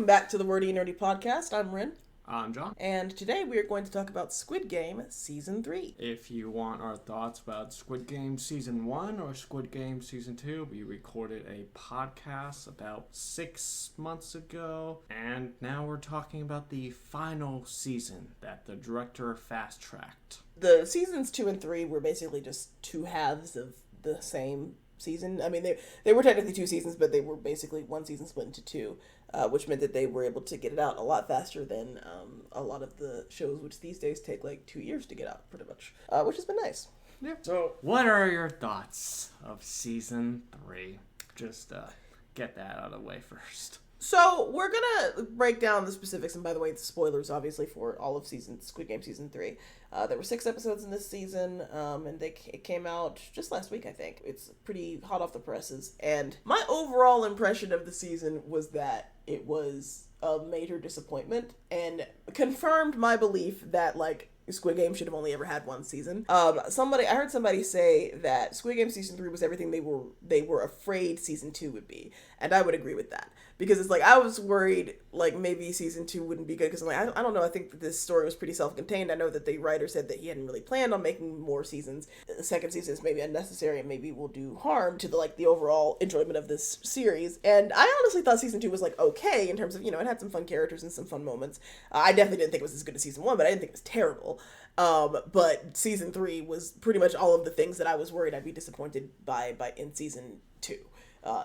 Welcome back to the Wordy and Nerdy podcast. I'm Rin. I'm John. And today we are going to talk about Squid Game Season 3. If you want our thoughts about Squid Game Season 1 or Squid Game Season 2, we recorded a podcast about 6 months ago. And now we're talking about the final season that the director fast-tracked. The Seasons 2 and 3 were basically just two halves of the same season. I mean, they were technically two seasons, but they were basically one season split into two, which meant that they were able to get it out a lot faster than a lot of the shows, which these days take like 2 years to get out, pretty much, which has been nice. Yeah. So, what are your thoughts of Season 3? Just get that out of the way first. So, we're gonna break down the specifics, and by the way, the spoilers, obviously, for all of Squid Game Season 3. There were 6 episodes in this season, and it came out just last week, I think. It's pretty hot off the presses, and my overall impression of the season was that it was a major disappointment, and confirmed my belief that, like, Squid Game should have only ever had one season. I heard somebody say that Squid Game Season 3 was everything they were afraid Season 2 would be, and I would agree with that. Because it's like, I was worried, like, maybe Season 2 wouldn't be good, because I'm like, I don't know, I think that this story was pretty self-contained. I know that the writer said that he hadn't really planned on making more seasons. The second season is maybe unnecessary and maybe will do harm to the overall enjoyment of this series. And I honestly thought Season 2 was, like, okay, in terms of, it had some fun characters and some fun moments. I definitely didn't think it was as good as Season 1, but I didn't think it was terrible. But Season 3 was pretty much all of the things that I was worried I'd be disappointed by in Season 2.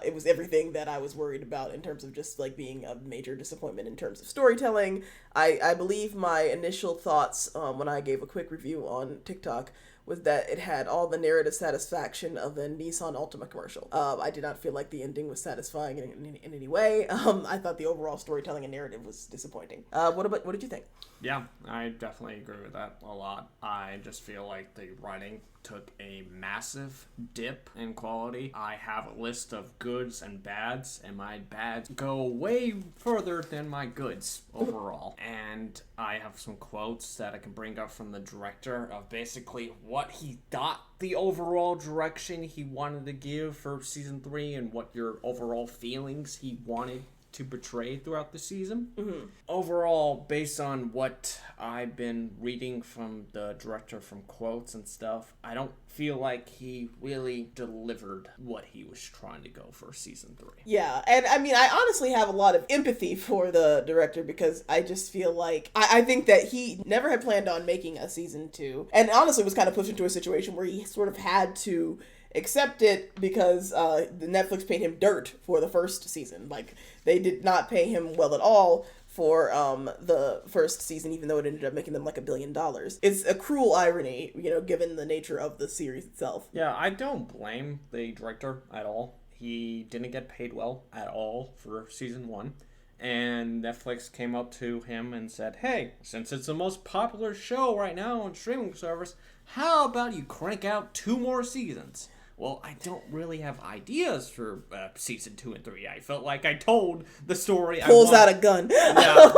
It was everything that I was worried about in terms of just, like, being a major disappointment in terms of storytelling. I believe my initial thoughts when I gave a quick review on TikTok was that it had all the narrative satisfaction of a Nissan Altima commercial. I did not feel like the ending was satisfying in any way. I thought the overall storytelling and narrative was disappointing. What did you think? Yeah, I definitely agree with that a lot. I just feel like the writing took a massive dip in quality. I have a list of goods and bads, and my bads go way further than my goods overall. And I have some quotes that I can bring up from the director of basically what he thought the overall direction he wanted to give for Season 3 and what your overall feelings he wanted to portray throughout the season. Mm-hmm. Overall, based on what I've been reading from the director from quotes and stuff, I don't feel like he really delivered what he was trying to go for Season 3. Yeah, and I mean, I honestly have a lot of empathy for the director because I just feel like, I think that he never had planned on making a Season 2, and honestly was kind of pushed into a situation where he sort of had to accept it because the Netflix paid him dirt for the first season. Like, they did not pay him well at all for the first season, even though it ended up making them like $1 billion. It's a cruel irony, given the nature of the series itself. Yeah, I don't blame the director at all. He didn't get paid well at all for Season 1. And Netflix came up to him and said, hey, since it's the most popular show right now on streaming service, how about you crank out 2 more seasons? Well, I don't really have ideas for Season 2 and 3. I felt like I told the story Pulls out a gun. Yeah,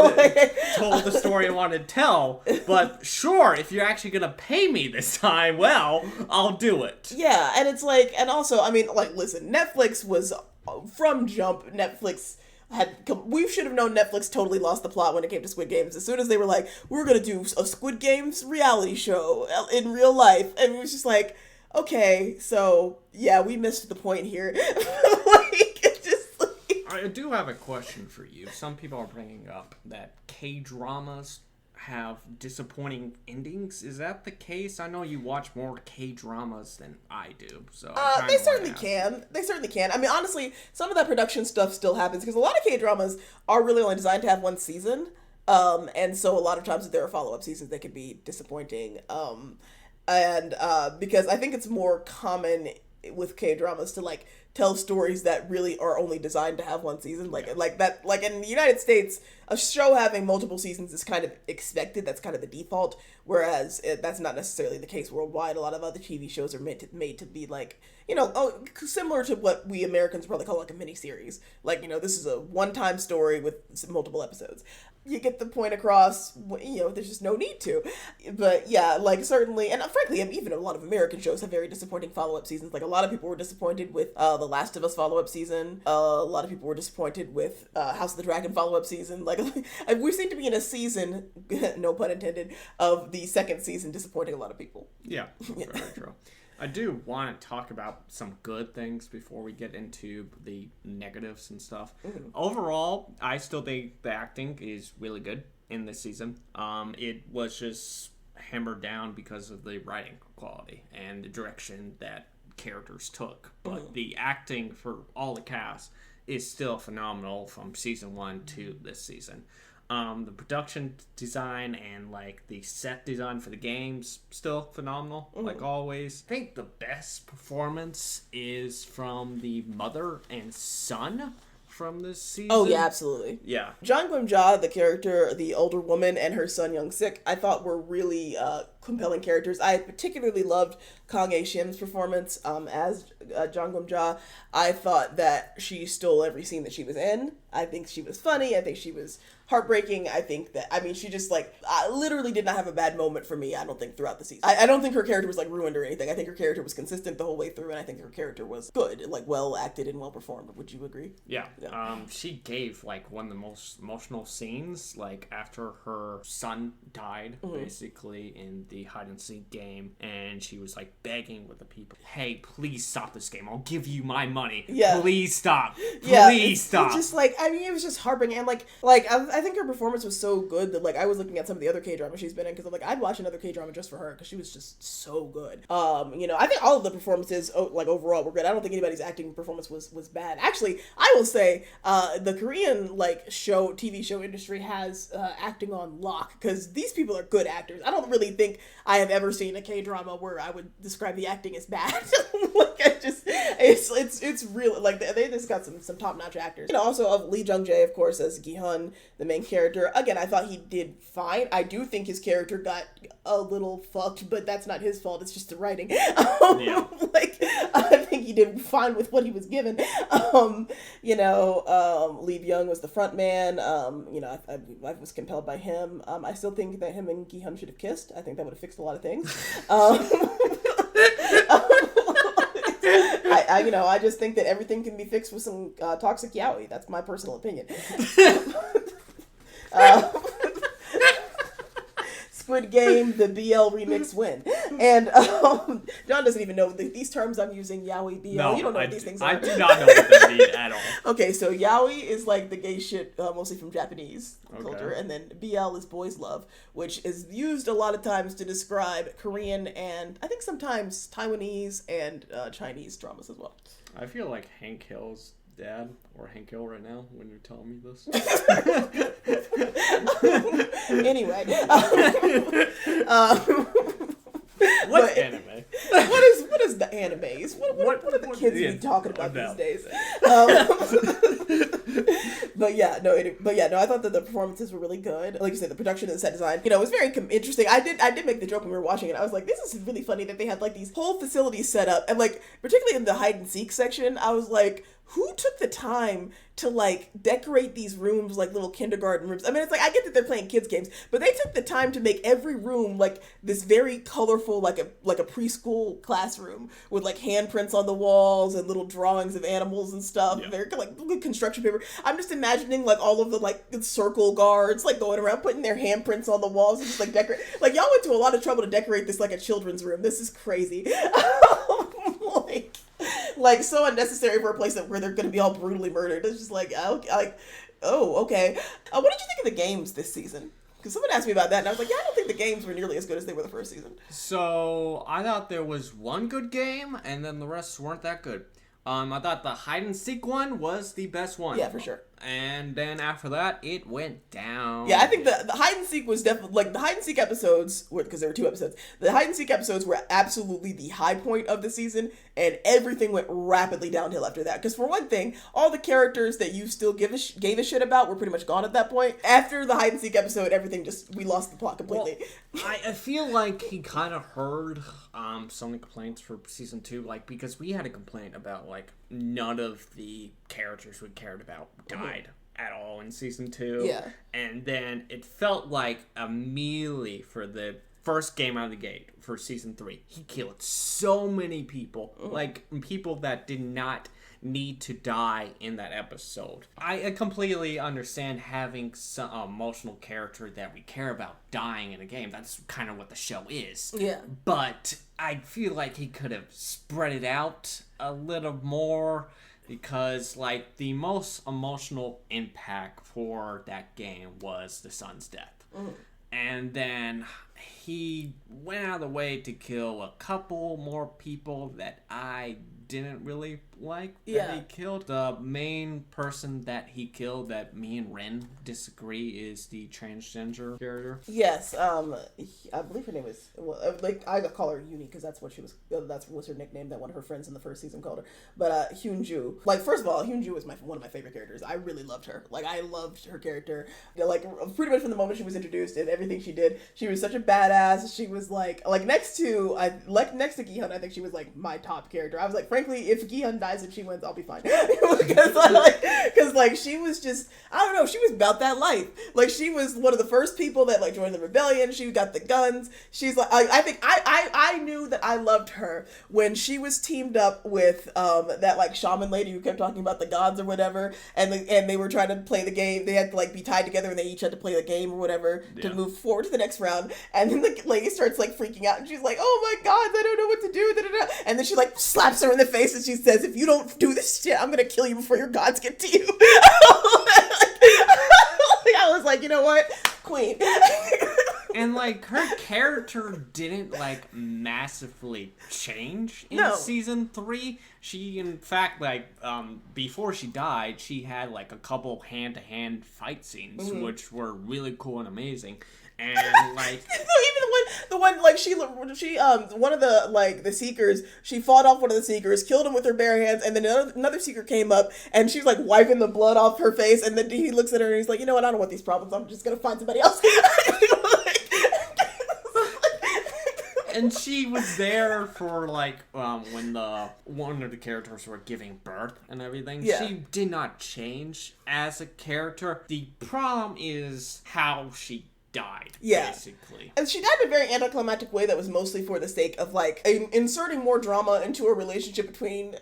told the story I wanted to tell. But sure, if you're actually going to pay me this time, well, I'll do it. Yeah, and it's like, and also, I mean, like, listen, Netflix was, from jump, we should have known Netflix totally lost the plot when it came to Squid Games. As soon as they were like, we're going to do a Squid Games reality show in real life. And it was just like, okay, so, yeah, we missed the point here. I do have a question for you. Some people are bringing up that K-dramas have disappointing endings. Is that the case? I know you watch more K-dramas than I do, so they certainly can. They certainly can. I mean, honestly, some of that production stuff still happens because a lot of K-dramas are really only designed to have one season, and so a lot of times if there are follow-up seasons, they can be disappointing. And because I think it's more common with K-dramas to, like, tell stories that really are only designed to have one season. Like that, like in the United States, a show having multiple seasons is kind of expected. That's kind of the default. Whereas that's not necessarily the case worldwide. A lot of other TV shows are made to be like, similar to what we Americans probably call like a miniseries. Like, this is a one-time story with multiple episodes. you get the point across, there's just no need to. But yeah, like certainly, and frankly, even a lot of American shows have very disappointing follow-up seasons. Like a lot of people were disappointed with The Last of Us follow-up season. A lot of people were disappointed with House of the Dragon follow-up season. Like we seem to be in a season, no pun intended, of the second season disappointing a lot of people. Yeah, very true. I do want to talk about some good things before we get into the negatives and stuff. Mm-hmm. Overall, I still think the acting is really good in this season. It was just hammered down because of the writing quality and the direction that characters took. But the acting for all the cast is still phenomenal from season 1 to this season. The production design and like the set design for the games still phenomenal, like always. I think the best performance is from the mother and son from this season. Oh yeah, absolutely. Yeah. Jang Geum-ja, the character, the older woman, and her son Young-sik, I thought were really compelling characters. I particularly loved Kang A-shim's performance as Jang Geum-ja. I thought that she stole every scene that she was in. I think she was funny. I think she was heartbreaking. I think that, she just literally did not have a bad moment for me, I don't think, throughout the season. I don't think her character was ruined or anything. I think her character was consistent the whole way through, and I think her character was good, well acted and well performed. Would you agree? Yeah. She gave one of the most emotional scenes, after her son died, basically, in the hide and seek game, and she was begging with the people, hey, please stop this game. I'll give you my money. Yeah. Please stop. Please stop. It's just it was just heartbreaking, and I think her performance was so good that I was looking at some of the other K-dramas she's been in, because I'd watch another K-drama just for her, because she was just so good. I think all of the performances overall were good. I don't think anybody's acting performance was bad. Actually, I will say the Korean TV show industry has acting on lock, because these people are good actors. I don't really think I have ever seen a K-drama where I would describe the acting as bad. It's really they just got some top-notch actors. Also of Lee Jung-jae, of course, as Gi-hun, the main character. Again, I thought he did fine. I do think his character got a little fucked, but that's not his fault. It's just the writing. Yeah. I think he did fine with what he was given. Lee Byung was the front man. I was compelled by him. I still think that him and Gi-hun should have kissed. I think that would have fixed a lot of things. I just think that everything can be fixed with some toxic yaoi. That's my personal opinion. Squid Game, the BL remix win. And John doesn't even know these terms I'm using, yaoi, BL. No, you don't know what these things are. I do not know what they mean at all. Okay, so yaoi is the gay shit, mostly from Japanese culture, and then BL is boys love, which is used a lot of times to describe Korean and I think sometimes Taiwanese and Chinese dramas as well. I feel like Hank Hill's dad or Hank Hill right now when you're telling me this. Anyway, what anime? What is the animes? What are the kids be talking about these days? But yeah, no. I thought that the performances were really good. Like you said, the production and the set design, was very interesting. I did make the joke when we were watching it. I was like, this is really funny that they had these whole facilities set up, and particularly in the hide and seek section, I was like, who took the time to decorate these rooms like little kindergarten rooms? I mean, it's I get that they're playing kids games, but they took the time to make every room this very colorful, like a preschool classroom with handprints on the walls and little drawings of animals and stuff. Yeah. They're good construction paper. I'm just imagining all of the circle guards going around putting their handprints on the walls and just decorate. Y'all went to a lot of trouble to decorate this a children's room. This is crazy. So unnecessary for a place where they're going to be all brutally murdered. It's just okay. What did you think of the games this season? Because someone asked me about that, and I was like, yeah, I don't think the games were nearly as good as they were the first season. So, I thought there was one good game, and then the rest weren't that good. I thought the hide and seek one was the best one. Yeah, for sure. And then after that, it went down. Yeah, I think the hide and seek was definitely the hide and seek episodes, because there were 2 episodes. The hide and seek episodes were absolutely the high point of the season, and everything went rapidly downhill after that. Because for one thing, all the characters that you still gave a shit about were pretty much gone at that point. After the hide and seek episode, everything we lost the plot completely. Well, I feel like he kind of heard some of the complaints for season 2, because we had a complaint about none of the characters we cared about died at all in season 2. Yeah. And then it felt like immediately for the first game out of the gate for season 3, he killed so many people, like people that did not need to die in that episode. I completely understand having some emotional character that we care about dying in a game. That's kind of what the show is. Yeah. But I feel like he could have spread it out a little more, because like the most emotional impact for that game was the son's death. And then he went out of the way to kill a couple more people that I didn't really like that he killed. The main person that he killed that me and Ren disagree is the transgender character. Yes, I believe her name is, well, like, I call her Uni because that's what she was, that was her nickname that one of her friends in the first season called her. But Hyunju, like, first of all, Hyunju was one of my favorite characters. I really loved her. Like, I loved her character. You know, like, pretty much from the moment she was introduced and everything she did, she was such a badass. She was like next to Gi-hun, I think she was like my top character. I was like, frankly, if Gi-hun dies and she wins, I'll be fine. Because like she was just, I don't know, she was about that life. Like, she was one of the first people that like joined the rebellion. She got the guns. She's like, I think I knew that I loved her when she was teamed up with that like shaman lady who kept talking about the gods or whatever, and they were trying to play the game. They had to like be tied together and they each had to play the game or whatever to move forward to the next round. And then the lady starts like freaking out and she's like, oh my god, I don't know what to do. Da-da-da. And then she like slaps her in the face and she says, if you don't do this shit, I'm gonna kill you before your gods get to you. I was like, you know what, queen. And like her character didn't like massively change in season 3. She, in fact, like before she died, she had like a couple hand-to-hand fight scenes, which were really cool and amazing. And like even the one like she one of the like the seekers, she fought off one of the seekers, killed him with her bare hands, and then another seeker came up and she's like wiping the blood off her face, and then he looks at her and he's like, you know what, I don't want these problems, I'm just gonna find somebody else. And she was there for like when one of the characters were giving birth and everything. Yeah. She did not change as a character. The problem is how she died, basically. And she died in a very anticlimactic way that was mostly for the sake of, like, inserting more drama into a relationship between,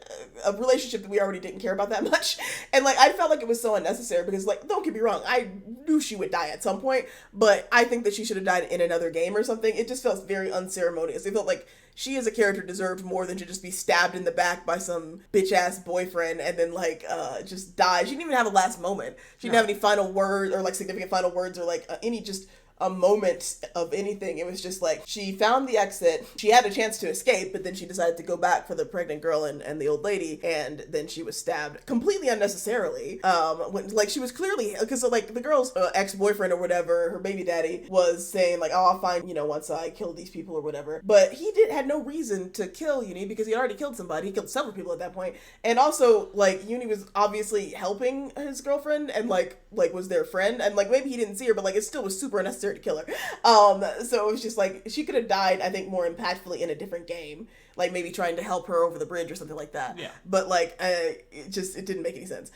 a relationship that we already didn't care about that much. And, like, I felt like it was so unnecessary because, like, don't get me wrong, I knew she would die at some point, but I think that she should have died in another game or something. It just felt very unceremonious. It felt like she as a character deserved more than to just be stabbed in the back by some bitch-ass boyfriend and then, like, just die. She didn't even have a last moment. She didn't have any final words or, like, significant final words or, like, any just a moment of anything. It was just like, she found the exit, she had a chance to escape, but then she decided to go back for the pregnant girl and the old lady, and then she was stabbed completely unnecessarily. When, like, she was clearly, because like the girl's ex-boyfriend or whatever, her baby daddy, was saying like, oh, I'll find, you know, once I kill these people or whatever, but he had no reason to kill Uni because he already killed somebody. He killed several people at that point, and also like Uni was obviously helping his girlfriend and like was their friend, and like maybe he didn't see her, but like it still was super unnecessary to kill her. So it was just like, she could have died, I think, more impactfully in a different game, like maybe trying to help her over the bridge or something like that. Yeah. But like, it didn't make any sense.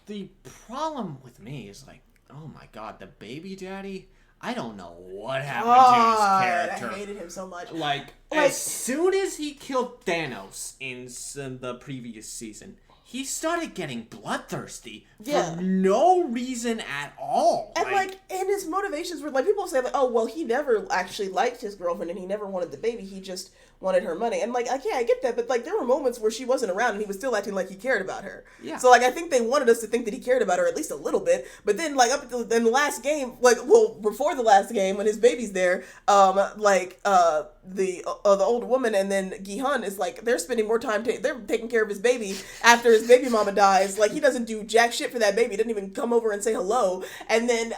The problem with me is like, oh my god, the baby daddy, I don't know what happened to his character. I hated him so much. Like as soon as he killed Thanos in the previous season, he started getting bloodthirsty for no reason at all. And and his motivations were like, people say like, oh, well, he never actually liked his girlfriend and he never wanted the baby. He just wanted her money. And like, yeah, I get that, but like there were moments where she wasn't around and he was still acting like he cared about her. Yeah. So like, I think they wanted us to think that he cared about her at least a little bit. But then like up in the last game, like, well, before the last game when his baby's there, the older woman and then Gi-hun is like, they're spending more time they're taking care of his baby after his baby mama dies. Like, he doesn't do jack shit for that baby. He doesn't even come over and say hello. And then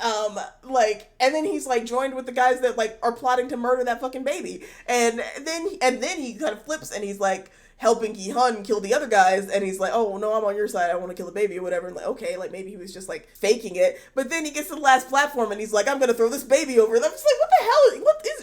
and then he's like joined with the guys that like are plotting to murder that fucking baby. And then he kind of flips and he's like helping Gi-hun kill the other guys, and he's like, oh no, I'm on your side, I want to kill the baby or whatever. And like, okay, like maybe he was just like faking it. But then he gets to the last platform and he's like, I'm gonna throw this baby over. And I'm just like, what the hell?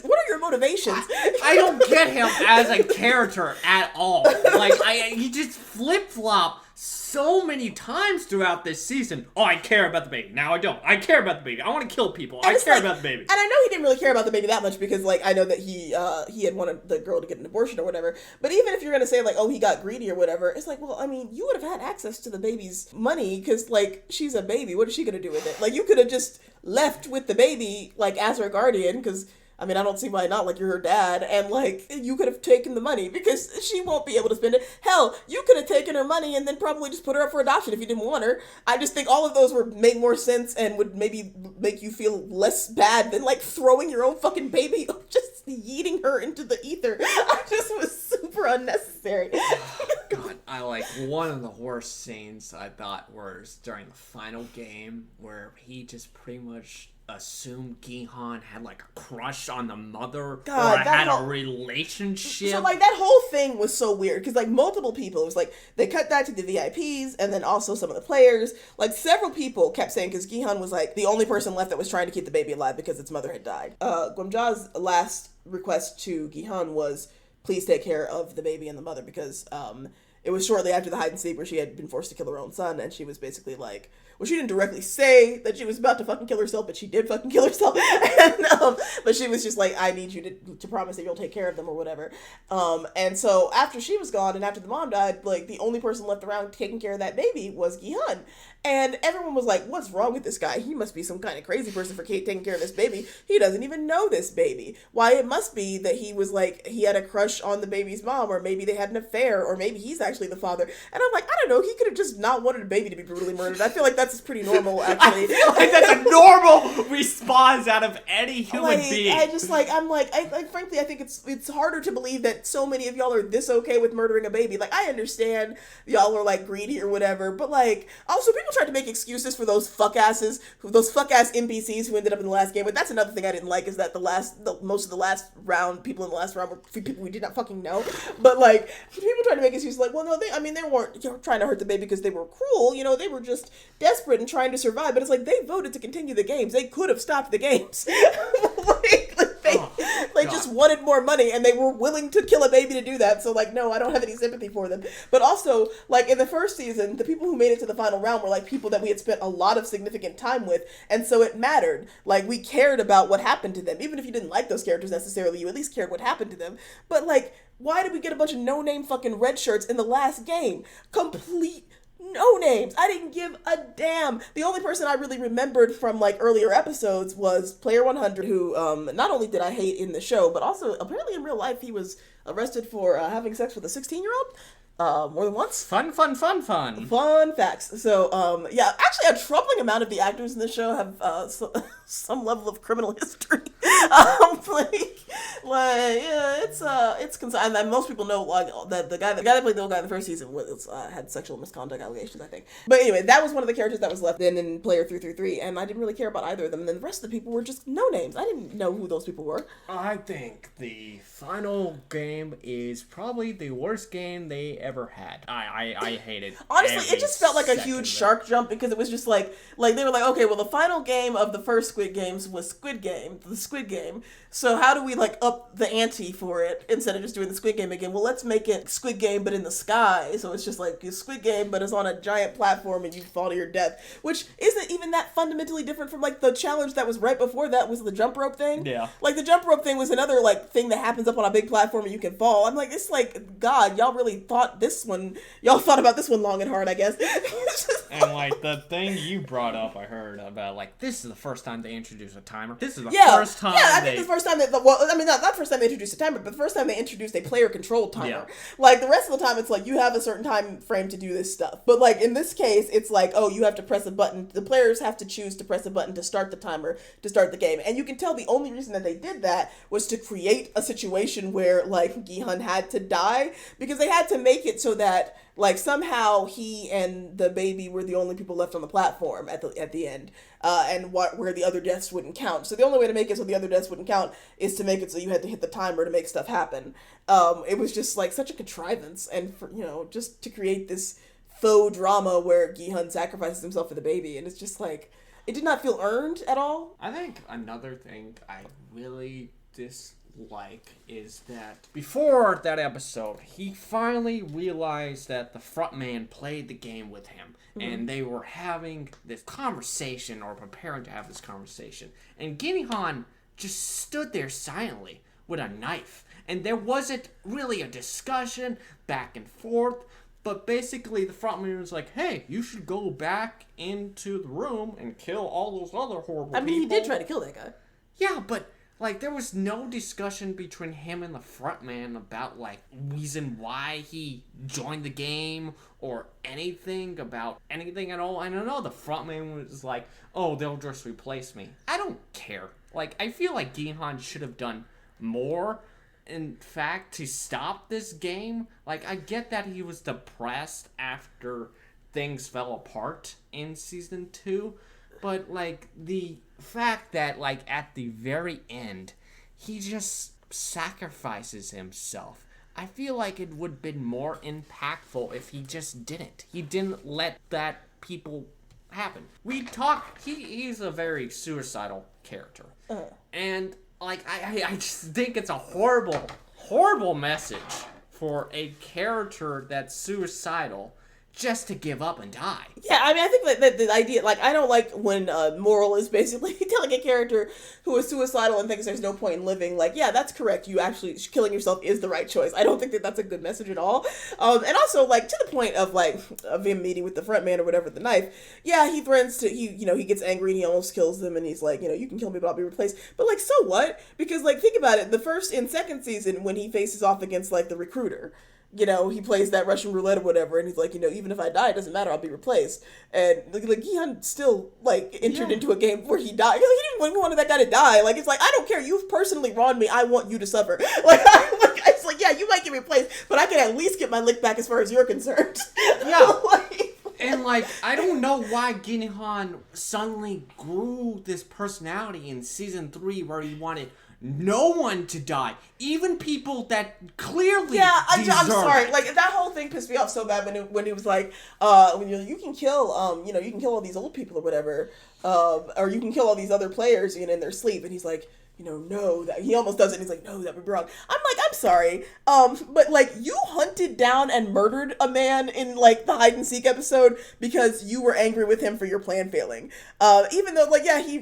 What are your motivations? I don't get him as a character at all. Like, he just flip-flop so many times throughout this season. Oh, I care about the baby. Now I don't. I care about the baby. I want to kill people. I care about the baby. And I know he didn't really care about the baby that much because, like, I know that he had wanted the girl to get an abortion or whatever. But even if you're going to say, like, oh, he got greedy or whatever, it's like, well, I mean, you would have had access to the baby's money because, like, she's a baby. What is she going to do with it? Like, you could have just left with the baby, like, as her guardian because... I mean, I don't see why not, like, you're her dad, and, like, you could have taken the money, because she won't be able to spend it. Hell, you could have taken her money and then probably just put her up for adoption if you didn't want her. I just think all of those would make more sense and would maybe make you feel less bad than, like, throwing your own fucking baby, just yeeting her into the ether. I just was super unnecessary. God, I like, one of the worst scenes I thought was during the final game, where he just pretty much... assumed Gi-hun had like a crush on the mother or had a relationship. So like that whole thing was so weird because like multiple people, it was like they cut that to the VIPs and then also some of the players. Like several people kept saying because Gi-hun was like the only person left that was trying to keep the baby alive because its mother had died. Gwamja's last request to Gi-hun was please take care of the baby and the mother because it was shortly after the hide and seek where she had been forced to kill her own son and she was basically like, well, she didn't directly say that she was about to fucking kill herself, but she did fucking kill herself. And, but she was just like, I need you to promise that you'll take care of them or whatever. And so after she was gone and after the mom died, like the only person left around taking care of that baby was Gi-hun. And everyone was like, what's wrong with this guy? He must be some kind of crazy person for taking care of this baby. He doesn't even know this baby. Why, it must be that he was like, he had a crush on the baby's mom, or maybe they had an affair, or maybe he's actually the father. And I'm like, I don't know, he could have just not wanted a baby to be brutally murdered. I feel like that's pretty normal, actually. I feel like that's a normal response out of any human being. Frankly, I think it's harder to believe that so many of y'all are this okay with murdering a baby. Like, I understand y'all are like greedy or whatever, but like, also people tried to make excuses for those fuck ass NPCs who ended up in the last game. But that's another thing I didn't like is that most of the last round, people in the last round were people we did not fucking know. But like, people tried to make excuses like, well, no, they weren't trying to hurt the baby because they were cruel. You know, they were just desperate and trying to survive. But it's like, they voted to continue the games. They could have stopped the games. They just wanted more money and they were willing to kill a baby to do that. So like, no, I don't have any sympathy for them. But also, like in the first season, the people who made it to the final round were like people that we had spent a lot of significant time with. And so it mattered. Like we cared about what happened to them. Even if you didn't like those characters necessarily, you at least cared what happened to them. But like, why did we get a bunch of no-name fucking red shirts in the last game? Complete no names. I didn't give a damn. The only person I really remembered from like earlier episodes was Player 100, who not only did I hate in the show, but also apparently in real life he was arrested for having sex with a 16-year-old. More than once. Fun. Fun facts. So, yeah, actually a troubling amount of the actors in this show have some level of criminal history. It's concerned. And most people know like that the guy that played the old guy in the first season had sexual misconduct allegations, I think. But anyway, that was one of the characters that was left in Player 333, and I didn't really care about either of them. And then the rest of the people were just no names. I didn't know who those people were. I think the final game is probably the worst game they ever had. I hate it. Honestly, it just felt like a huge shark jump because it was just like they were like, okay, well the final game of the first Squid Games was the Squid Game. So how do we like up the ante for it instead of just doing the Squid Game again? Well, let's make it Squid Game but in the sky. So it's just like Squid Game but it's on a giant platform and you fall to your death, which isn't even that fundamentally different from like the challenge that was right before that was the jump rope thing. Yeah. Like the jump rope thing was another like thing that happens up on a big platform and you can fall. I'm like, it's like, God, y'all really thought about this one long and hard, I guess. And like the thing you brought up, I heard about like this is the first time they introduced a timer. This is the first time. Yeah, I think the first time not the first time they introduced a timer, but the first time they introduced a player controlled timer. Yeah. Like the rest of the time, it's like you have a certain time frame to do this stuff. But like in this case, it's like, oh, you have to press a button. The players have to choose to press a button to start the timer to start the game. And you can tell the only reason that they did that was to create a situation where like Gi-hun had to die because they had to make it so that like somehow he and the baby were the only people left on the platform at the end, and where the other deaths wouldn't count. So the only way to make it so the other deaths wouldn't count is to make it so you had to hit the timer to make stuff happen. It was just like such a contrivance, and for, just to create this faux drama where Gi-hun sacrifices himself for the baby, and it's just like it did not feel earned at all. I think another thing I really dislike like is that before that episode, he finally realized that the front man played the game with him. And they were having this conversation, or preparing to have this conversation. And Ginny-Han just stood there silently with a knife. And there wasn't really a discussion back and forth. But basically, the frontman was like, hey, you should go back into the room and kill all those other horrible people. I mean, he did try to kill that guy. Yeah, but, like, there was no discussion between him and the frontman about, like, reason why he joined the game or anything about anything at all. I don't know. The frontman was like, oh, they'll just replace me. I don't care. Like, I feel like Ginhan should have done more, in fact, to stop this game. Like, I get that he was depressed after things fell apart in Season 2, but, like, the fact that, like, at the very end, he just sacrifices himself. I feel like it would have been more impactful if he just didn't. He didn't let that people happen. He's a very suicidal character. And, like, I just think it's a horrible message for a character that's suicidal just to give up and die. Yeah, I mean, I think that the idea, like, I don't like when moral is basically telling a character who is suicidal and thinks there's no point in living, like, yeah, that's correct. You actually, killing yourself is the right choice. I don't think that that's a good message at all. And also, like, to the point of, like, of him meeting with the front man or whatever with the knife, yeah, he threatens to, he gets angry and he almost kills them and he's like, you can kill me, but I'll be replaced. But, like, so what? Because, like, think about it. The first and second season, when he faces off against, like, the recruiter, he plays that Russian roulette or whatever, and he's like, even if I die, it doesn't matter, I'll be replaced. And, like Gihan still, like, entered into a game where he died. He didn't want that guy to die. Like, it's like, I don't care, you've personally wronged me, I want you to suffer. Like, it's like, yeah, you might get replaced, but I can at least get my lick back as far as you're concerned. Yeah. And, like, I don't know why Ginhan suddenly grew this personality in Season 3 where he wanted no one to die, even people that clearly I'm sorry. Like, that whole thing pissed me off so bad when he was like, you can kill, you can kill all these old people or whatever, or you can kill all these other players, in their sleep, and he's like, no, that he almost does it, and he's like, no, that would be wrong. I'm like, I'm sorry, but, like, you hunted down and murdered a man in, like, the hide and seek episode because you were angry with him for your plan failing. Even though, like, yeah, he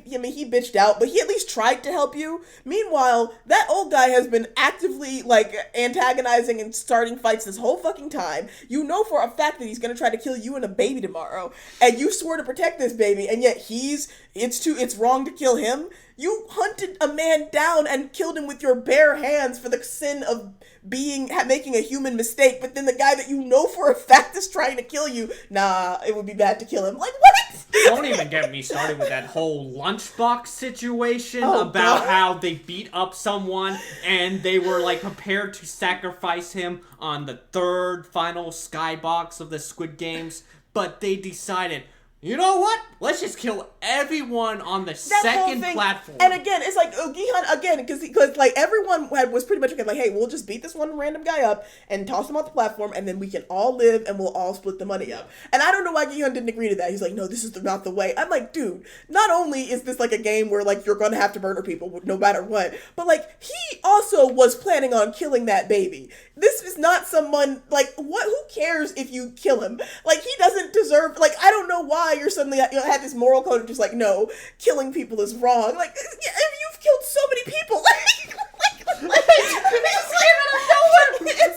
bitched out, but he at least tried to help you. Meanwhile, that old guy has been actively, like, antagonizing and starting fights this whole fucking time. You know for a fact that he's gonna try to kill you and a baby tomorrow, and you swore to protect this baby, and yet it's wrong to kill him. You hunted a man down and killed him with your bare hands for the sin of making a human mistake, but then the guy that you know for a fact is trying to kill you, nah, it would be bad to kill him. Like, what? Don't even get me started with that whole lunchbox situation about how they beat up someone and they were, like, prepared to sacrifice him on the third final skybox of the Squid Games, but they decided, you know what? Let's just kill everyone on the second platform. And again, it's like, Gihan, again, because like, everyone was pretty much like, hey, we'll just beat this one random guy up and toss him off the platform, and then we can all live, and we'll all split the money up. And I don't know why Gihan didn't agree to that. He's like, no, this is not the way. I'm like, dude, not only is this, like, a game where, like, you're gonna have to murder people no matter what, but, like, he also was planning on killing that baby. This is not someone, like, who cares if you kill him? Like, he doesn't deserve, like, I don't know why you're suddenly, had this moral code of just like, no, killing people is wrong. Like, you've killed so many people. And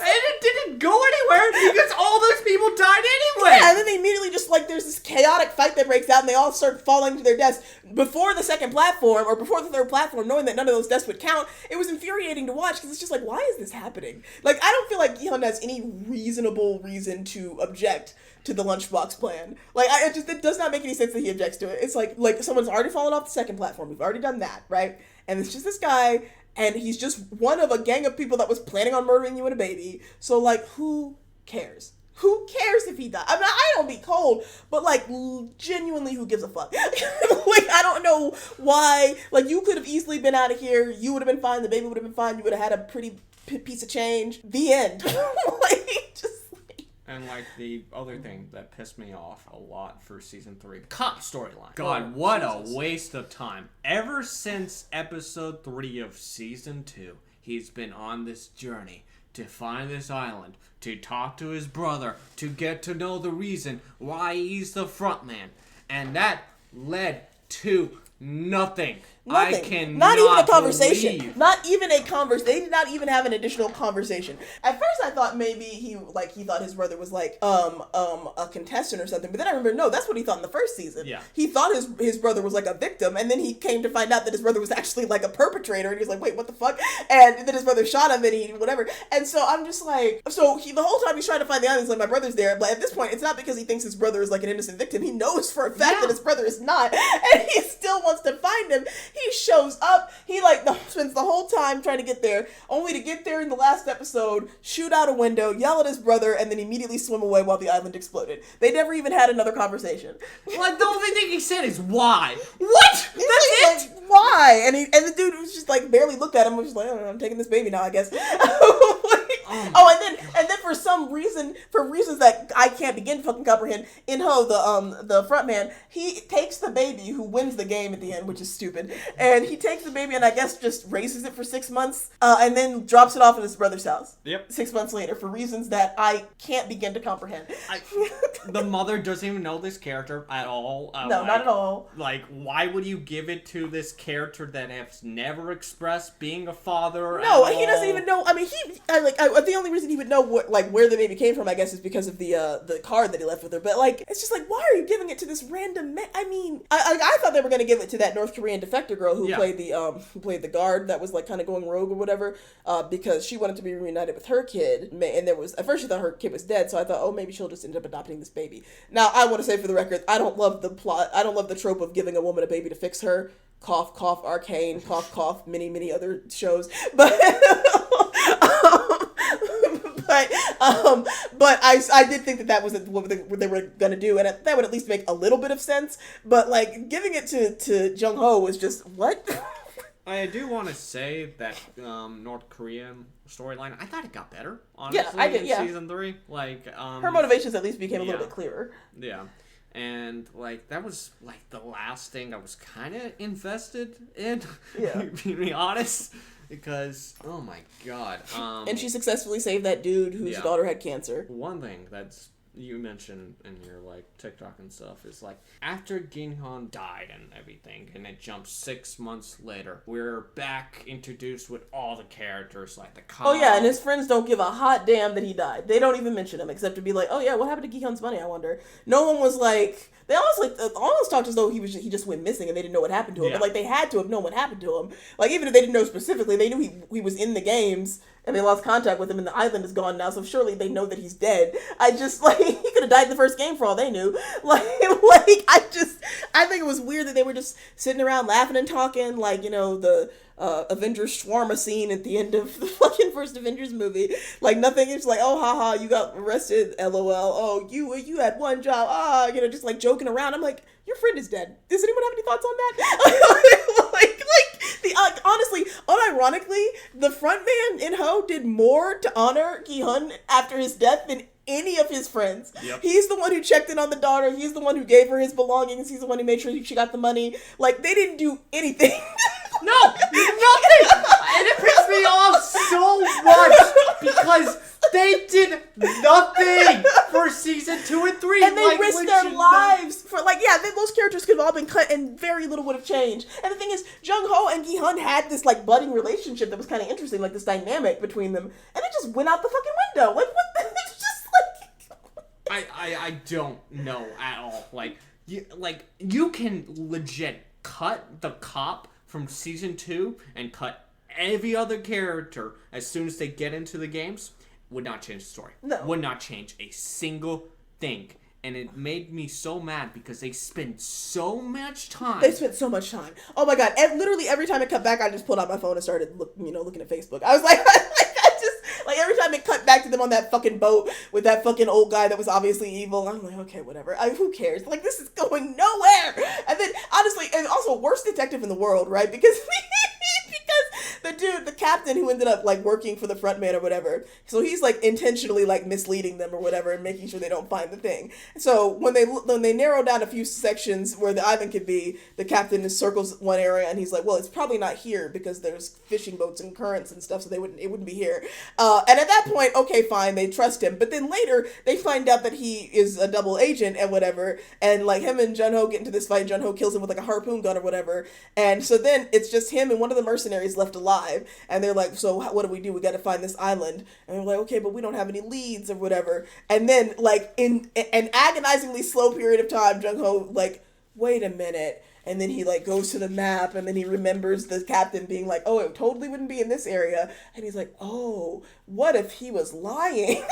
it didn't go anywhere because all those people died anyway. Yeah, and then they immediately just, like, there's this chaotic fight that breaks out and they all start falling to their deaths before the second platform or before the third platform, knowing that none of those deaths would count. It was infuriating to watch because it's just like, why is this happening? Like, I don't feel like Gihan has any reasonable reason to object to the lunchbox plan. Like, it does not make any sense that he objects to it. It's like someone's already fallen off the second platform. We've already done that, right? And it's just this guy, and he's just one of a gang of people that was planning on murdering you and a baby. So, like, who cares? Who cares if he died? I mean, I don't be cold, but, like, genuinely, who gives a fuck? Like, I don't know why. Like, you could have easily been out of here. You would have been fine. The baby would have been fine. You would have had a pretty piece of change. The end. Like, just... And, like, the other thing that pissed me off a lot for Season 3, cop storyline. God, what a waste of time. Ever since Episode 3 of Season 2, He's been on this journey to find this island, to talk to his brother, to get to know the reason why he's the front man. And that led to nothing. I cannot Not even a conversation. believe. Not even a conversation. They did not even have an additional conversation. At first, I thought maybe he thought his brother was like a contestant or something. But then I remember, no, that's what he thought in the first season. Yeah. He thought his brother was like a victim, and then he came to find out that his brother was actually like a perpetrator, and he was like, wait, what the fuck? And then his brother shot him, and he whatever. And so I'm just like, the whole time he's trying to find the island, he's like, my brother's there. But at this point, it's not because he thinks his brother is like an innocent victim. He knows for a fact that his brother is not, and he still wants to find him. He shows up. He spends the whole time trying to get there, only to get there in the last episode, shoot out a window, yell at his brother, and then immediately swim away while the island exploded. They never even had another conversation. Like, the only thing he said is why. What? That's it? Like, why? And the dude was just like barely looked at him, was just like, oh, I'm taking this baby now, I guess. And then for some reason, for reasons that I can't begin to fucking comprehend, In-ho, the front man, he takes the baby who wins the game at the end, which is stupid, and he takes the baby and I guess just raises it for 6 months, and then drops it off at his brother's house. Yep. 6 months later, for reasons that I can't begin to comprehend. The mother doesn't even know this character at all. No, not at all. Like, why would you give it to this character that has never expressed being a father? No, he doesn't even know. I mean, the only reason he would know where the baby came from, I guess, is because of the card that he left with her. But like, it's just like, why are you giving it to this random man? I mean, I thought they were going to give it to that North Korean defector girl who played the guard that was like kind of going rogue or whatever, because she wanted to be reunited with her kid, and at first she thought her kid was dead, so I thought, oh, maybe she'll just end up adopting this baby. Now, I want to say for the record, I don't love the plot. I don't love the trope of giving a woman a baby to fix her. Cough, cough, Arcane, cough, cough, many other shows, but but I did think that was what they were gonna do, and that would at least make a little bit of sense. But like, giving it to Jung-ho was just what. I do want to say that North Korean storyline, I thought it got better, honestly, I did, in season 3. Like, her motivations at least became a little bit clearer. Yeah. And, like, that was, like, the last thing I was kind of invested in, being honest. Because, oh my god. And she successfully saved that dude whose daughter had cancer. One thing that's you mentioned in your like TikTok and stuff is like after Ginhan died and everything, and it jumps 6 months later, we're back introduced with all the characters like the cop. Oh yeah, and his friends don't give a hot damn that he died. They don't even mention him except to be like, oh yeah, what happened to Gihan's money? I wonder. No one was like. They almost talked as though he just went missing and they didn't know what happened to him. Yeah. But like they had to have known what happened to him. Like even if they didn't know specifically, they knew he was in the games and they lost contact with him and the island is gone now. So surely they know that he's dead. I just like he could have died in the first game for all they knew. I think it was weird that they were just sitting around laughing and talking like the Avengers shawarma scene at the end of the fucking first Avengers movie. Like nothing. It's like, oh haha, you got arrested, lol. Oh, you had one job. Just like joking around. I'm like, your friend is dead. Does anyone have any thoughts on that? Honestly, unironically, the frontman In-ho did more to honor Gi-hun after his death than any of his friends. Yep. He's the one who checked in on the daughter. He's the one who gave her his belongings. He's the one who made sure she got the money. Like, they didn't do anything. No, nothing. And it pissed me off so much because they did nothing for season 2 and 3. And they risked their lives for those characters could have all been cut and very little would have changed. And the thing is, Jung-ho and Gi-hun had this like budding relationship that was kind of interesting, like this dynamic between them, and it just went out the fucking window. Like what? It's just like I don't know at all. You can legit cut the cop from season 2 and cut every other character as soon as they get into the games. Would not change the story. No. Would not change a single thing. And it made me so mad because they spent so much time. They spent so much time. Oh my god. Literally every time it cut back, I just pulled out my phone and started looking at Facebook. I was like, every time it cut back to them on that fucking boat with that fucking old guy that was obviously evil, I'm like, okay, whatever. Who cares? Like, this is going nowhere. And then, honestly, and also, worst detective in the world, right? Because the captain who ended up like working for the front man or whatever, so he's like intentionally like misleading them or whatever and making sure they don't find the thing. So when they narrow down a few sections where the island could be, the captain circles one area and he's like, well, it's probably not here because there's fishing boats and currents and stuff, so it wouldn't be here. And at that point, okay, fine, they trust him. But then later they find out that he is a double agent and whatever, and like him and Jun-Ho get into this fight. Jun-Ho kills him with like a harpoon gun or whatever, and so then it's just him and one of the mercenaries left alive, and they're like, so what do? We got to find this island. And they're like, okay, but we don't have any leads or whatever. And then like in an agonizingly slow period of time, Jun-Ho like, wait a minute. And then he like goes to the map, and then he remembers the captain being like, oh, it totally wouldn't be in this area. And he's like, oh, what if he was lying?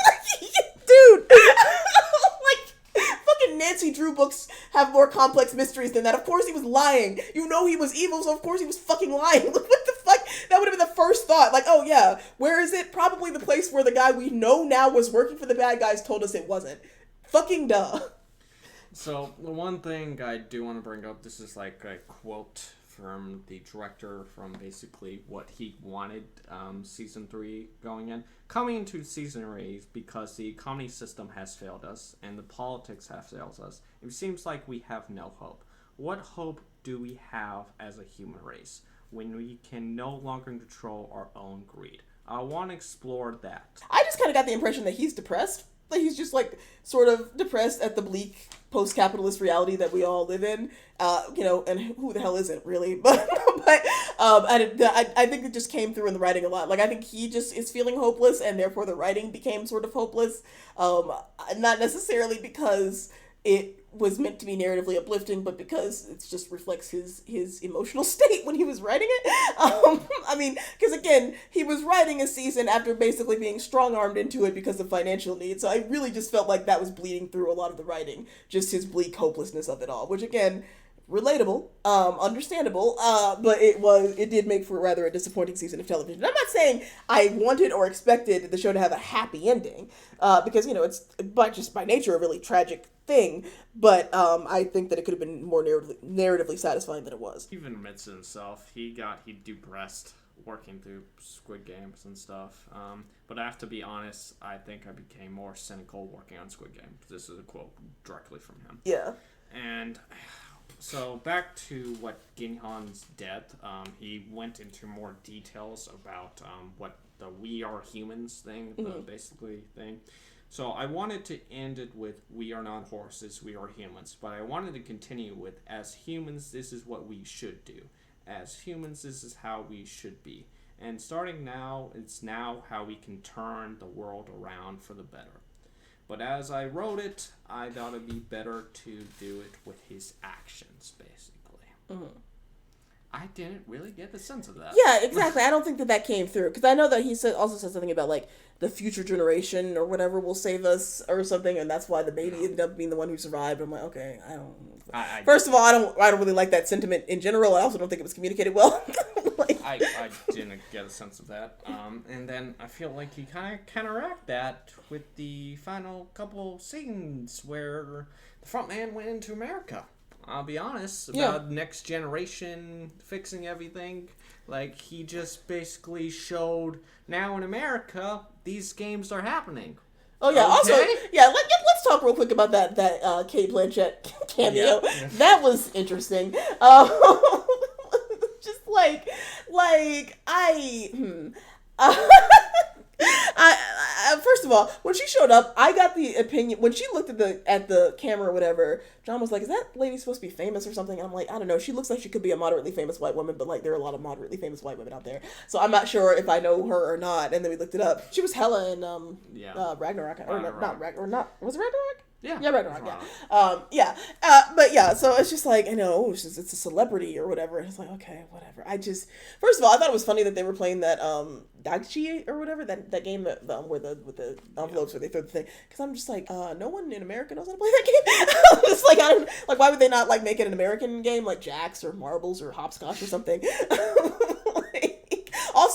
Dude, like fucking Nancy Drew books have more complex mysteries than that. Of course he was lying. You know he was evil, so of course he was fucking lying. What the fuck? That would have been the first thought. Like, oh yeah, where is it? Probably the place where the guy we know now was working for the bad guys told us it wasn't. Fucking duh. So, the one thing I do want to bring up, this is like a quote from the director from basically what he wanted season 3 going in. Coming into season 3 because the economy system has failed us and the politics have failed us. It seems like we have no hope. What hope do we have as a human race when we can no longer control our own greed? I want to explore that. I just kind of got the impression that he's depressed. Like he's just like sort of depressed at the bleak post-capitalist reality that we all live in, and who the hell isn't really? But I think it just came through in the writing a lot. Like I think he just is feeling hopeless, and therefore the writing became sort of hopeless. Not necessarily because it was meant to be narratively uplifting, but because it just reflects his emotional state when he was writing it. I mean, because again, he was writing a season after basically being strong-armed into it because of financial needs, so I really just felt like that was bleeding through a lot of the writing, just his bleak hopelessness of it all, which again, relatable, understandable, but it did make for rather a disappointing season of television. I'm not saying I wanted or expected the show to have a happy ending, because, it's just by nature a really tragic thing, but I think that it could have been more narratively satisfying than it was. He even admits it himself. He depressed working through Squid Games and stuff. But I have to be honest, I think I became more cynical working on Squid Game. This is a quote directly from him. Yeah. And so back to what Ginhan's death, he went into more details about what the "we are humans" thing, basically thing. So I wanted to end it with "we are not horses, we are humans," but I wanted to continue with "as humans, this is what we should do. As humans, this is how we should be. And starting now, it's now how we can turn the world around for the better." But as I wrote it, I thought it'd be better to do it with his actions, basically. Mm-hmm. I didn't really get the sense of that. Yeah, exactly. I don't think that came through. Because I know that he also said something about, like, the future generation or whatever will save us or something, and that's why the baby ended up being the one who survived. I'm like, okay, I don't... First of all, I don't really like that sentiment in general. I also don't think it was communicated well. I didn't get a sense of that. And then I feel like he kind of counteracted that with the final couple scenes where the front man went into America. I'll be honest about next generation fixing everything. Like, he just basically showed now in America these games are happening. Oh yeah. Okay. Also, let's talk real quick about that Kate Blanchett cameo. Yeah. That was interesting. Just I first of all, when she showed up, I got the opinion when she looked at the camera or whatever. John was like, "Is that lady supposed to be famous or something?" And I'm like, "I don't know. She looks like she could be a moderately famous white woman, but like there are a lot of moderately famous white women out there, so I'm not sure if I know her or not." And then we looked it up. She was Hela in Ragnarok, or not? Was it Ragnarok? Yeah, Ragnarok. Yeah. But yeah, so it's just like, it's a celebrity or whatever. And it's like, okay, whatever. First of all, I thought it was funny that they were playing that Daichi or whatever, that game with the envelopes where they throw the thing. Because I'm just like, no one in America knows how to play that game. It's like, why would they not like make it an American game like Jacks or Marbles or Hopscotch or something?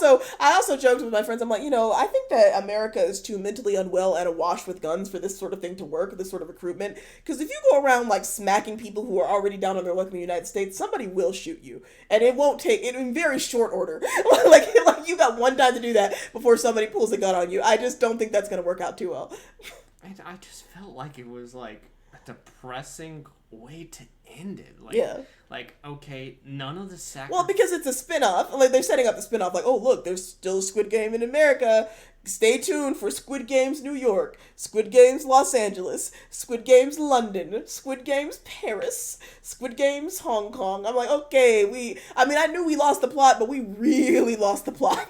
I also joked with my friends. I'm like, I think that America is too mentally unwell and awash with guns for this sort of thing to work, this sort of recruitment. Because if you go around like smacking people who are already down on their luck in the United States, somebody will shoot you, and it won't take it in very short order. like you got one time to do that before somebody pulls a gun on you. I just don't think that's gonna work out too well. I just felt like it was like a depressing way to end it. Like, okay, none of the sacrifice. Well, because it's a spin-off. Like, they're setting up the spin-off. Like, oh, look, there's still Squid Game in America. Stay tuned for Squid Games New York, Squid Games Los Angeles, Squid Games London, Squid Games Paris, Squid Games Hong Kong. I'm like, okay, I knew we lost the plot, but we really lost the plot.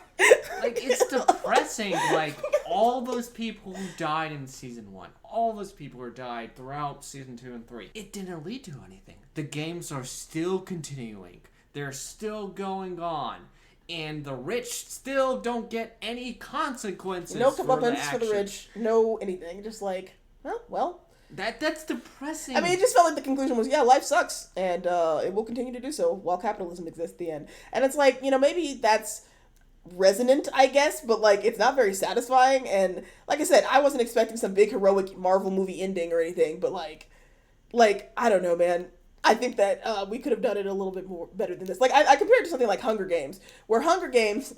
Like, it's depressing. Like, all those people who died in season 1, all those people who died throughout season 2 and 3, it didn't lead to anything. The games are still continuing. They're still going on. And the rich still don't get any consequences. No comeuppance for the rich. No anything. Just like, well. That's depressing. I mean, it just felt like the conclusion was, life sucks. And it will continue to do so while capitalism exists at the end. And it's like, maybe that's resonant, I guess, but like it's not very satisfying. And like I said, I wasn't expecting some big heroic Marvel movie ending or anything, but like I don't know, man. I think that we could have done it a little bit more better than this. Like I compared it to something like Hunger Games, where Hunger Games,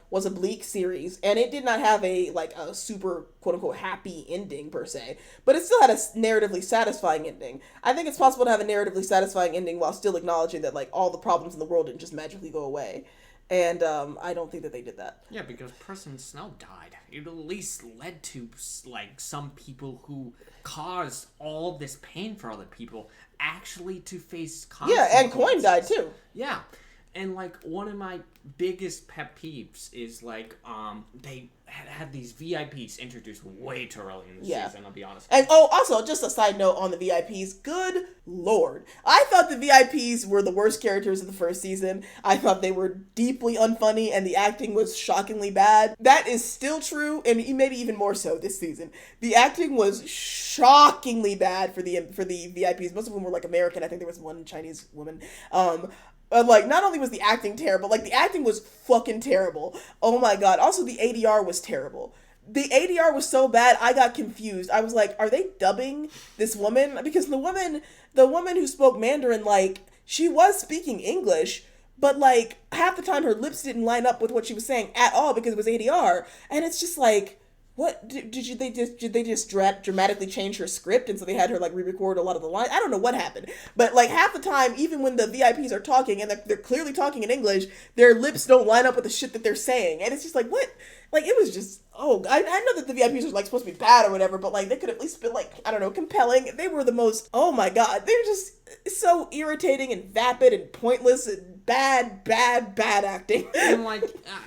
was a bleak series, and it did not have a super quote unquote happy ending per se, but it still had a narratively satisfying ending. I think it's possible to have a narratively satisfying ending while still acknowledging that like all the problems in the world didn't just magically go away. And I don't think that they did that. Yeah, because Person Snow died. It at least led to like some people who caused all this pain for other people actually to face consequences. Yeah, and Coin died too. Yeah. And like one of my biggest pet peeves is like they had these VIPs introduced way too early in the season, I'll be honest. And also just a side note on the VIPs, good lord. I thought the VIPs were the worst characters of the first season. I thought they were deeply unfunny and the acting was shockingly bad. That is still true, and maybe even more so this season. The acting was shockingly bad for the VIPs. Most of them were like American. I think there was one Chinese woman. Like, not only was the acting terrible, like, the acting was fucking terrible. Oh my god. Also, the ADR was terrible. The ADR was so bad, I got confused. I was like, are they dubbing this woman? Because the woman who spoke Mandarin, like, she was speaking English, but, like, half the time her lips didn't line up with what she was saying at all because it was ADR. And it's just like, what did they just dramatically change her script, and so they had her like re-record a lot of the lines? I don't know what happened, but like half the time, even when the VIPs are talking and they're clearly talking in English, their lips don't line up with the shit that they're saying, and it's just like, what? Like, it was just, I know that the VIPs are like supposed to be bad or whatever, but like they could at least been like, I don't know, compelling. They were the most, oh my god, they were just so irritating and vapid and pointless and bad acting. And like,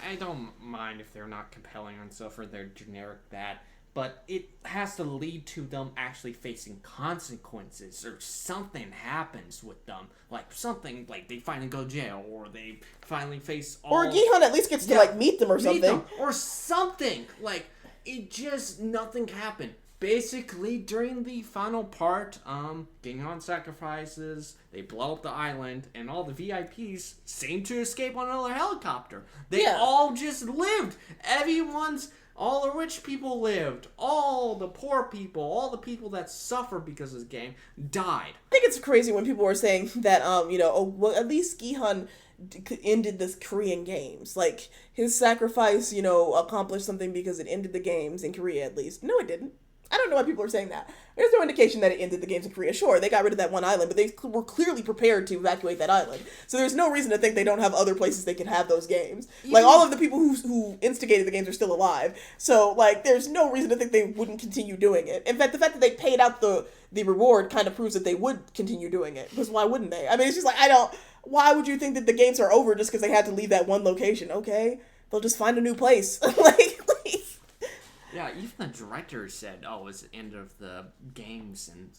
I don't mind if they're not compelling and stuff, or they're generic bad, but it has to lead to them actually facing consequences, or something happens with them, like something like they finally go to jail, or they finally face all... Or Gi-hun at least gets to like meet them or something. Or something. Like, it just, nothing happened. Basically, during the final part, Gi-hun sacrifices, they blow up the island, and all the VIPs seem to escape on another helicopter. They all just lived. All the rich people lived. All the poor people, all the people that suffer because of this game, died. I think it's crazy when people were saying that, at least Gi-hun ended the Korean games. Like, his sacrifice, accomplished something because it ended the games in Korea, at least. No, it didn't. I don't know why people are saying that. There's no indication that it ended the games in Korea. Sure, they got rid of that one island, but they were clearly prepared to evacuate that island. So there's no reason to think they don't have other places they can have those games. Like, all of the people who instigated the games are still alive. So, like, there's no reason to think they wouldn't continue doing it. In fact, the fact that they paid out the reward kind of proves that they would continue doing it. Because why wouldn't they? I mean, it's just like, why would you think that the games are over just because they had to leave that one location? Okay, they'll just find a new place. Yeah, even the director said, it was the end of the games and...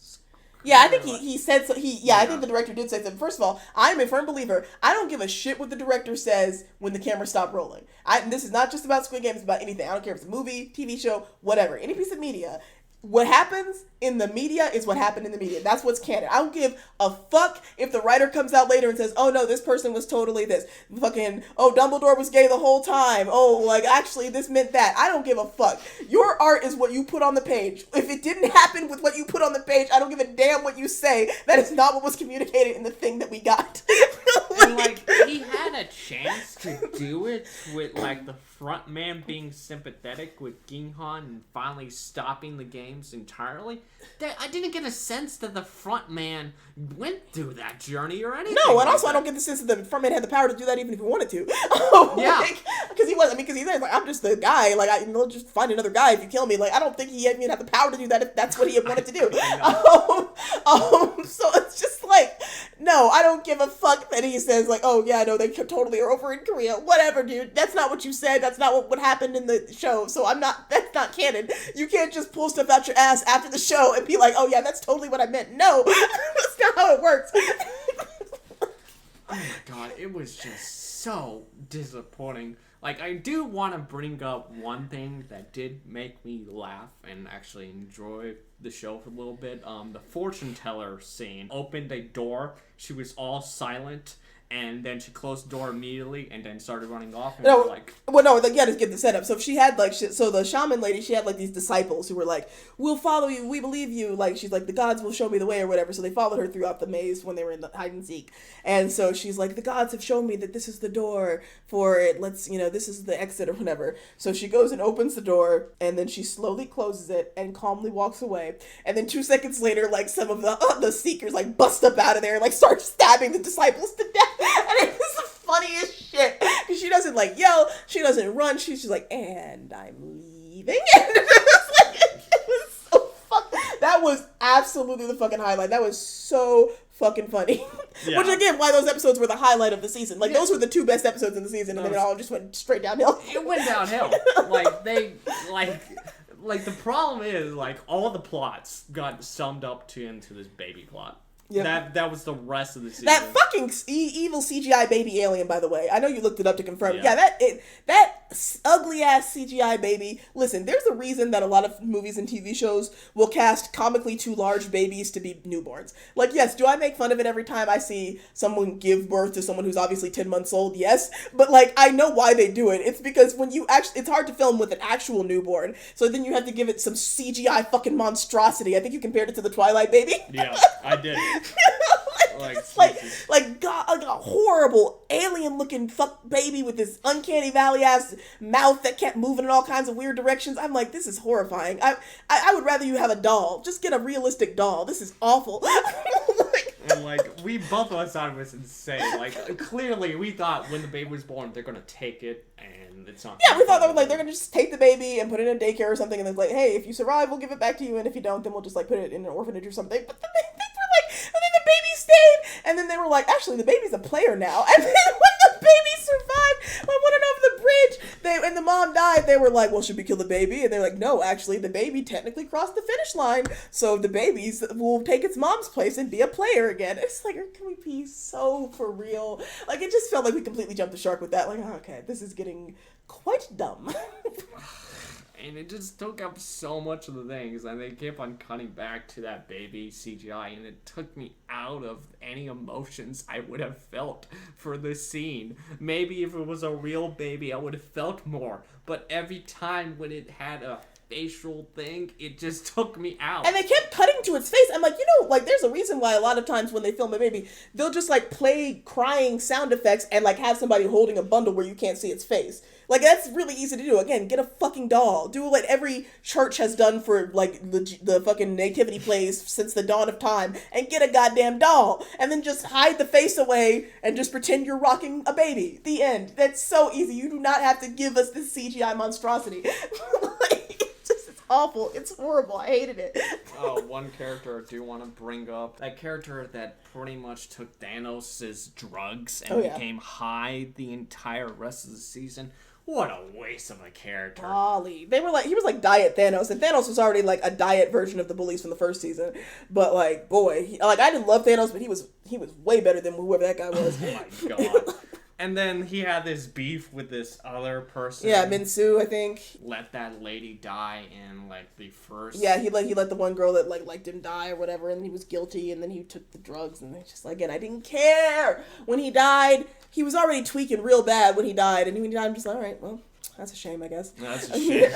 Yeah, I think he said so. I think the director did say so. First of all, I'm a firm believer. I don't give a shit what the director says when the camera stopped rolling. And this is not just about Squid Game, it's about anything. I don't care if it's a movie, TV show, whatever. Any piece of media. what happens in the media is what happened in the media. That's what's canon. I don't give a fuck if the writer comes out later and says, oh no, this person was totally this. Fucking, oh, Dumbledore was gay the whole time. Oh, like, actually, this meant that. I don't give a fuck. Your art is what you put on the page. If it didn't happen with what you put on the page, I don't give a damn what you say. That is not what was communicated in the thing that we got. And, like, he had a chance to do it with, like, the front man being sympathetic with Ginghon and finally stopping the games entirely. I didn't get a sense that the front man went through that journey or anything. No, and also I don't get the sense that the front man had the power to do that even if he wanted to. Yeah. Because he was, because he's like, I'm just the guy, like, just find another guy if you kill me. Like, I don't think he even had the power to do that if that's what he had wanted to do. So it's just like, no, I don't give a fuck that he says, like, oh yeah, no, they totally are over in Korea. Whatever, dude. That's not what you said. That's not what happened in the show. So that's not canon. You can't just pull stuff out your ass after the show and be like, oh yeah, that's totally what I meant. No, that's not how it works. Oh my god, it was just so disappointing. Like, I do want to bring up one thing that did make me laugh and actually enjoy the show for a little bit. The fortune teller scene opened a door. She was all silent. And then she closed the door immediately and then started running off. And no, like, well, no, you gotta get the setup. So if she had, like, so the shaman lady, she had, like, these disciples who were like, we'll follow you, we believe you. Like, she's like, the gods will show me the way or whatever. So they followed her throughout the maze when they were in the hide and seek. And so she's like, the gods have shown me that this is the door for it. This is the exit or whatever. So she goes and opens the door and then she slowly closes it and calmly walks away. And then 2 seconds later, like, some of the seekers, like, bust up out of there and, like, start stabbing the disciples to death. And it's the funniest shit. Because she doesn't, like, yell. She doesn't run. She's just like, and I'm leaving. And it was so fucking... That was absolutely the fucking highlight. That was so fucking funny. Yeah. Which, again, why those episodes were the highlight of the season. Like, those were the 2 best episodes in the season. And then it all just went straight downhill. It went downhill. Like, the problem is, like, all the plots got summed up into this baby plot. Yep. That was the rest of the season. That fucking evil CGI baby alien, by the way. I know you looked it up to confirm. Yeah, that ugly ass CGI baby. Listen, there's a reason that a lot of movies and TV shows will cast comically too large babies to be newborns. Like, yes, do I make fun of it every time I see someone give birth to someone who's obviously 10 months old? Yes, but like, I know why they do it. It's because when you it's hard to film with an actual newborn, so then you have to give it some CGI fucking monstrosity. I think you compared it to the Twilight baby. Yeah, I did. like a horrible alien looking fuck baby with this uncanny valley ass mouth that kept moving in all kinds of weird directions. I'm like, this is horrifying. I would rather you have a doll. Just get a realistic doll. This is awful. And like, we both of us thought it was insane. Like, clearly we thought when the baby was born they're gonna take it and it's not. Yeah, we thought they're gonna just take the baby and put it in a daycare or something, and then like, hey, if you survive, we'll give it back to you, and if you don't, then we'll just like put it in an orphanage or something. But then and then the baby stayed, and then they were like, actually, the baby's a player now. And then when the baby survived, when went over the bridge, and the mom died, they were like, well, should we kill the baby? And they're like, no, actually, the baby technically crossed the finish line, so the babies will take its mom's place and be a player again. It's like, can we be so for real? Like, it just felt like we completely jumped the shark with that. Like, oh, okay, this is getting quite dumb. And it just took up so much of the things, and they kept on cutting back to that baby CGI, and it took me out of any emotions I would have felt for this scene. Maybe if it was a real baby, I would have felt more, but every time when it had a facial thing, it just took me out. And they kept cutting to its face. I'm like, like, there's a reason why a lot of times when they film a baby, they'll just like play crying sound effects and like have somebody holding a bundle where you can't see its face. Like, that's really easy to do. Again, get a fucking doll. Do what every church has done for, like, the fucking nativity plays since the dawn of time, and get a goddamn doll. And then just hide the face away and just pretend you're rocking a baby. The end. That's so easy. You do not have to give us this CGI monstrosity. It's awful. It's horrible. I hated it. Oh, one character I do want to bring up. That character that pretty much took Thanos' drugs and became high the entire rest of the season. What a waste of a character. Golly. They were like, he was like Diet Thanos, and Thanos was already like a diet version of the bullies from the first season. But like, boy, I didn't love Thanos, but he was way better than whoever that guy was. Oh my god. And then he had this beef with this other person. Yeah, Minsu, I think. Let that lady die in like the first. Yeah, he let the one girl that liked him die or whatever, and he was guilty, and then he took the drugs, and it's just like, again, I didn't care when he died. He was already tweaking real bad when he died, and when he died, I'm just like, all right, well, that's a shame, I guess. That's a shame.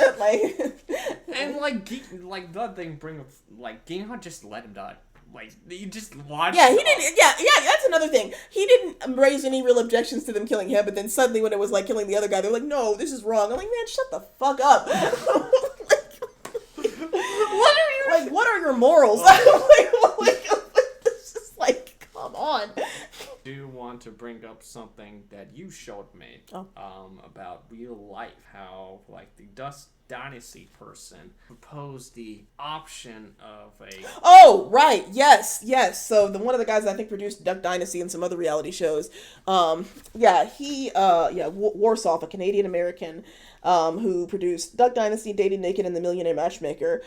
And like that thing bring up like Gingham just let him die. Like you just watch. Yeah, he didn't. Yeah, that's another thing. He didn't raise any real objections to them killing him, but then suddenly when it was like killing the other guy, they're like, no, this is wrong. I'm like, man, shut the fuck up. What are your morals? It's just like, come on. I do want to bring up something that you showed me about real life, how like the Dusk Dynasty person proposed the option of a... Oh, right. Yes. So one of the guys that I think produced Duck Dynasty and some other reality shows, Warsaw, a Canadian American, who produced Duck Dynasty, Dating Naked, and The Millionaire Matchmaker.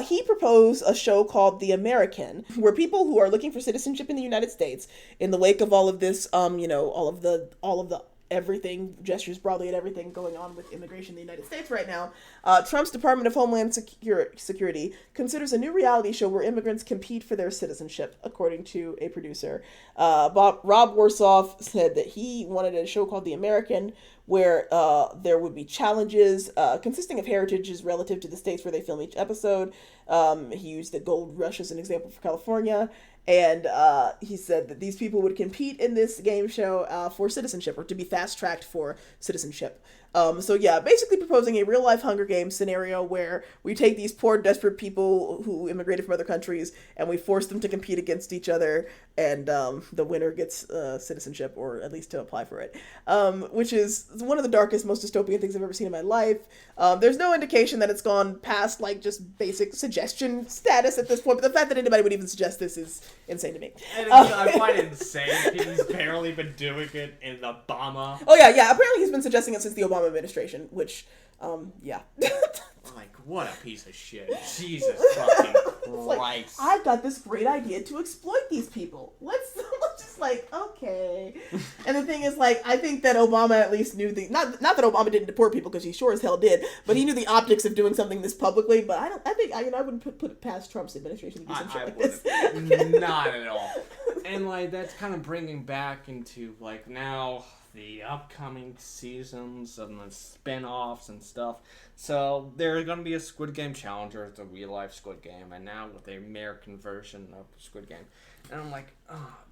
He proposed a show called The American, where people who are looking for citizenship in the United States, in the wake of all of this, all of the everything, gestures broadly at everything going on with immigration in the United States right now, Trump's Department of Homeland Security considers a new reality show where immigrants compete for their citizenship, according to a producer. Rob Warsaw said that he wanted a show called The American, where there would be challenges consisting of heritages relative to the states where they film each episode. He used the gold rush as an example for California. And he said that these people would compete in this game show for citizenship, or to be fast-tracked for citizenship. Basically proposing a real-life Hunger Games scenario where we take these poor, desperate people who immigrated from other countries and we force them to compete against each other, and the winner gets citizenship, or at least to apply for it, which is one of the darkest, most dystopian things I've ever seen in my life. There's no indication that it's gone past, just basic suggestion status at this point, but the fact that anybody would even suggest this is insane to me. And I find it insane. He's barely been doing it in Obama. Oh, yeah. Apparently he's been suggesting it since the Obama administration, which, yeah. Like, what a piece of shit. Jesus fucking Christ. I've got this great idea to exploit these people. Let's just okay. And the thing is, I think that Obama at least knew not that Obama didn't deport people, because he sure as hell did, but he knew the optics of doing something this publicly, but I wouldn't put it past Trump's administration to do some shit like this. Not at all. And, that's kind of bringing back into, now the upcoming seasons and the spin-offs and stuff. So there's going to be a Squid Game Challenger, it's a real-life Squid Game, and now with the American version of Squid Game. And I'm like,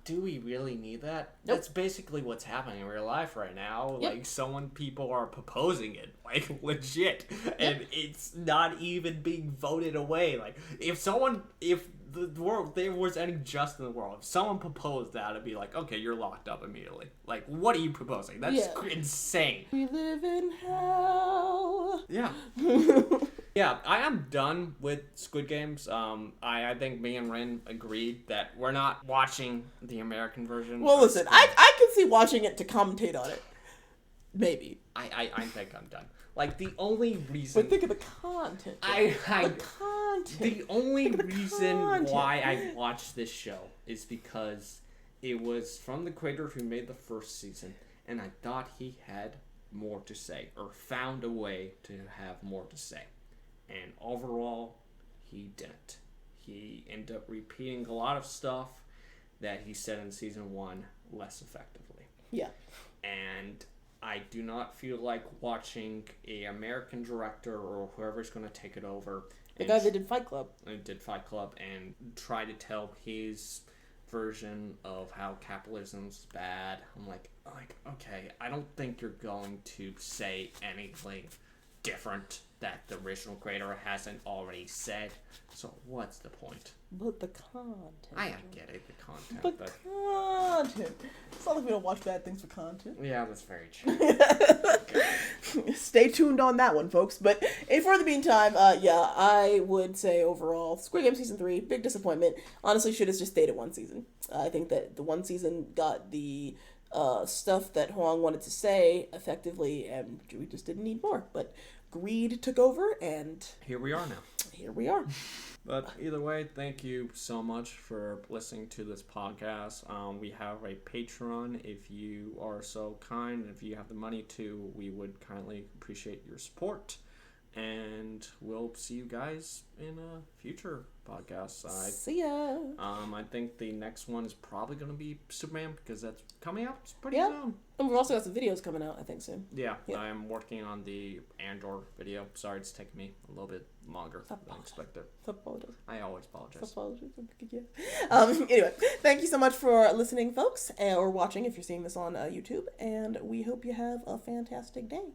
do we really need that? Nope. That's basically what's happening in real life right now. Yep. People are proposing it, legit. Yep. And it's not even being voted away. If there was any just in the world, if someone proposed that, it'd be like, okay, you're locked up immediately. What are you proposing? That's insane. We live in hell. Yeah. Yeah, I am done with Squid Games. I think me and Rin agreed that we're not watching the American version. Well, listen, I can see watching it to commentate on it. Maybe. I think I'm done. The only reason... But think of the content. The only reason why I watched this show is because it was from the creator who made the first season, and I thought he had more to say, or found a way to have more to say. And overall, he didn't. He ended up repeating a lot of stuff that he said in season 1 less effectively. Yeah. And I do not feel like watching a American director or whoever's going to take it over. The guy that did Fight Club. And try to tell his version of how capitalism's bad. I'm like, okay, I don't think you're going to say anything different that the original creator hasn't already said. So what's the point? But the content. I get it, the content. But content. It's not like we don't watch bad things for content. Yeah, that's very true. Stay tuned on that one, folks. But for the meantime, I would say overall, Squid Game Season 3, big disappointment. Honestly, should have just stayed at one season. I think that the one season got the stuff that Huang wanted to say effectively, and we just didn't need more. But greed took over, and Here we are now. here we are. But either way, thank you so much for listening to this podcast. We have a Patreon. If you are so kind, if you have the money to, we would kindly appreciate your support. And we'll see you guys in a future podcast. See ya. I think the next one is probably going to be Superman because that's coming out pretty Yeah. soon. And we've also got some videos coming out, I think, soon. Yeah, Yeah. I'm working on the Andor video. Sorry, it's taking me a little bit longer than expected. Apologies. I always apologize. Anyway, thank you so much for listening, folks, or watching if you're seeing this on YouTube. And we hope you have a fantastic day.